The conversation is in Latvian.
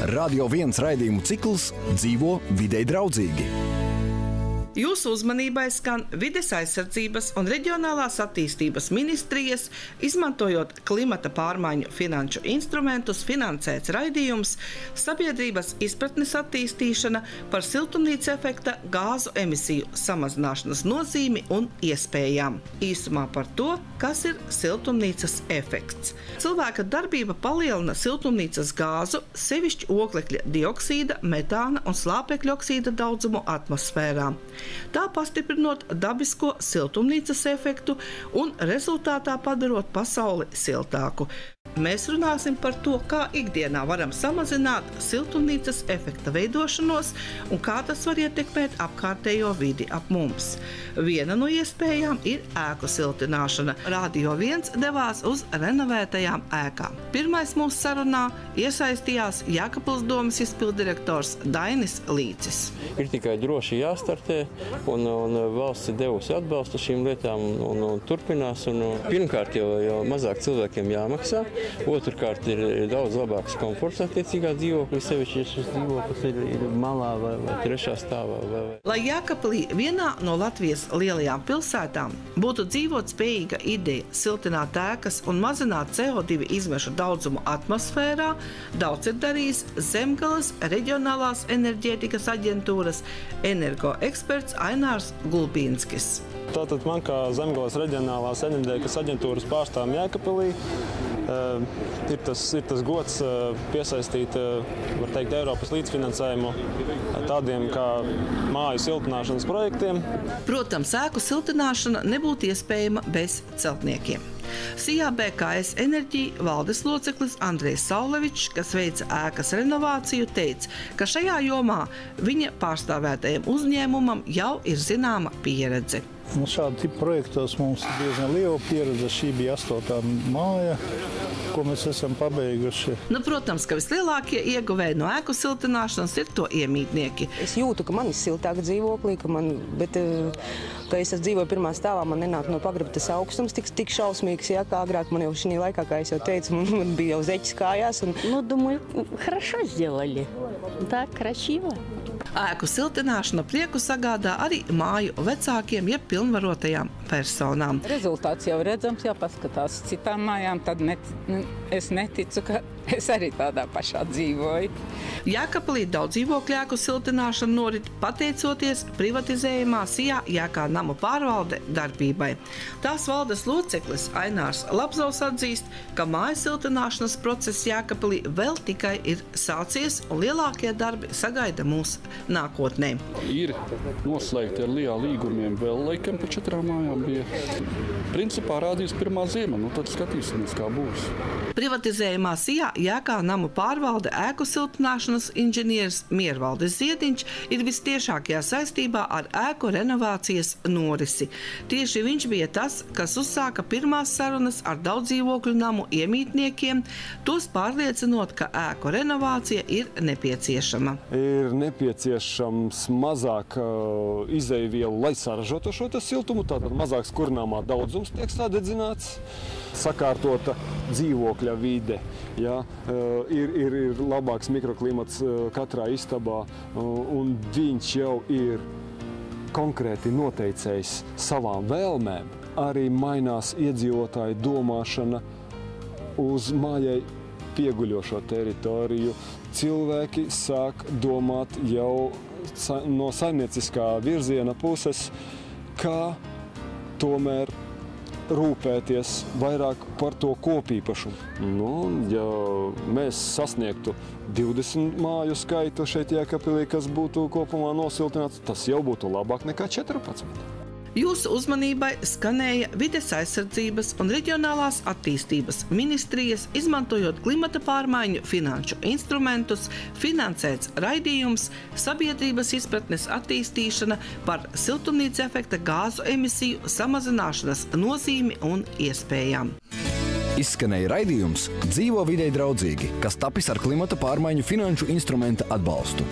Radio 1 raidījumu cikls Dzīvo videi draudzīgi. Jūsu uzmanībai skan Vides aizsardzības un reģionālās attīstības ministrijas, izmantojot klimata pārmaiņu finanšu instrumentus, finansēts raidījums Sabiedrības izpratnes attīstīšana par siltumnīca efekta gāzu emisiju samazināšanas nozīmi un iespējām. Īsumā par to, kas ir siltumnīcas efekts. Cilvēka darbība palielina siltumnīcas gāzu, sevišķi oglekļa dioksīda, metāna un slāpekļa oksīda daudzumu atmosfērā. Tā pastiprinot dabisko siltumnīcas efektu un rezultātā padarot pasauli siltāku. Mēs runāsim par to, kā ikdienā varam samazināt siltumnīcas efekta veidošanos un kā tas var ietekmēt apkārtējo vidi ap mums. Viena no iespējām ir ēku siltināšana. Radio 1 devās uz renovētajām ēkām. Pirmais mūsu sarunā iesaistījās Jēkabpils domes izpilddirektors Dainis Līcis. Ir tikai droši jāstartē, un valsts ir devusi atbalstu šīm lietām un turpinās. Pirmkārt, jau mazāk cilvēkiem jāmaksā. Otrkārt, ir daudz labāks komforts attiecīgā dzīvoklī, sevišķi, ja šis dzīvoklis ir malā vai trešā stāvā. Lai Jēkabpilī, vienā no Latvijas lielajām pilsētām, būtu dzīvot spējīga ideja siltināt ēkas un mazināt CO2 izmešu daudzumu atmosfērā, daudz ir darījis Zemgales reģionālās enerģētikas aģentūras energoeksperts Ainārs Gulbīnskis. Tātad man kā Zemgales reģionālās enerģētikas aģentūras pārstāvim Jēkabpilī ir tas gods piesaistīt, var teikt, Eiropas līdzfinansējumu tādiem kā māju siltināšanas projektiem. Protams, ēku siltināšana nebūtu iespējama bez celtniekiem. Sijā BKS enerģija valdes loceklis Andrejs Saulevičs, kas veica ēkas renovāciju, teica, ka šajā jomā viņa pārstāvētajam uzņēmumam jau ir zināma pieredze. Šāda tipa projektos mums ir diezgan liela pieredze. Šī bija 8. māja, ko mēs esam pabeiguši. Protams, ka vislielākie ieguvēji no ēku siltināšanas ir to iemītnieki. Es jūtu, ka man ir siltāk dzīvoklī, bet es dzīvoju pirmā stāvā, man nenāk no pagraba tas augstums tik šausmīgs, kā agrāk man jau šī laikā, kā es jau teicu, man bija jau zeķis kājās. Думаю, хорошо сделали. Так, красиво. Ēku siltināšana prieku sagādā arī māju vecākiem, ja pilnvarotajām personām. Rezultāts jau redzams, jāpaskatās citām mājām, tad es neticu, ka es arī tādā pašā dzīvoju. Jēkabpilī daudz dzīvokļu ēku siltināšana norit pateicoties privatizējumā Sijā Jēkā namu pārvalde darbībai. Tās valdes loceklis Ainārs Labzovs atzīst, ka māju siltināšanas process Jēkabpilī vēl tikai ir sācies un lielākie darbi sagaida mūs nākotnē. Ir noslēgti ar LIA līgumiem vēl laikam pa 4 mājām bija. Principā rādīs pirmā ziema, tad skatīsimies, kā būs. Privatizējumā Sijā Jēkā namu pārvalde ēku siltināšanas inženieris Miervaldis Ziediņš ir vistiešākajā saistībā ar ēku renovācijas norisi. Tieši viņš bija tas, kas uzsāka pirmās sarunas ar daudz dzīvokļu namu iemītniekiem, tos pārliecinot, ka ēku renovācija ir nepieciešama. Ir nepieciešams mazāk izejvielu, lai saražotu šo siltumu, tātad mazāks kurināmā daudzums tiek sadedzināts, sakārtota dzīvokļa vide. Ja, ir labāks mikroklimats katrā istabā, un viņš jau ir konkrēti noteicējis savām vēlmēm. Arī mainās iedzīvotāju domāšana uz mājai pieguļošo teritoriju. Cilvēki sāk domāt jau no saimnieciskā virziena puses, kā tomēr rūpēties vairāk par to kopīpašumu. Ja mēs sasniegtu 20 māju skaitu šeit Jēkabpilī, kas būtu kopumā nosiltināts, tas jau būtu labāk nekā 14. Jūsu uzmanībai skanēja Vides aizsardzības un reģionālās attīstības ministrijas, izmantojot klimata pārmaiņu finanšu instrumentus, finansēts raidījums Sabiedrības izpratnes attīstīšana par siltumnīca efekta gāzu emisiju samazināšanas nozīmi un iespējām. Izskanēja raidījums Dzīvo videi draudzīgi, kas tapis ar klimata pārmaiņu finanšu instrumenta atbalstu.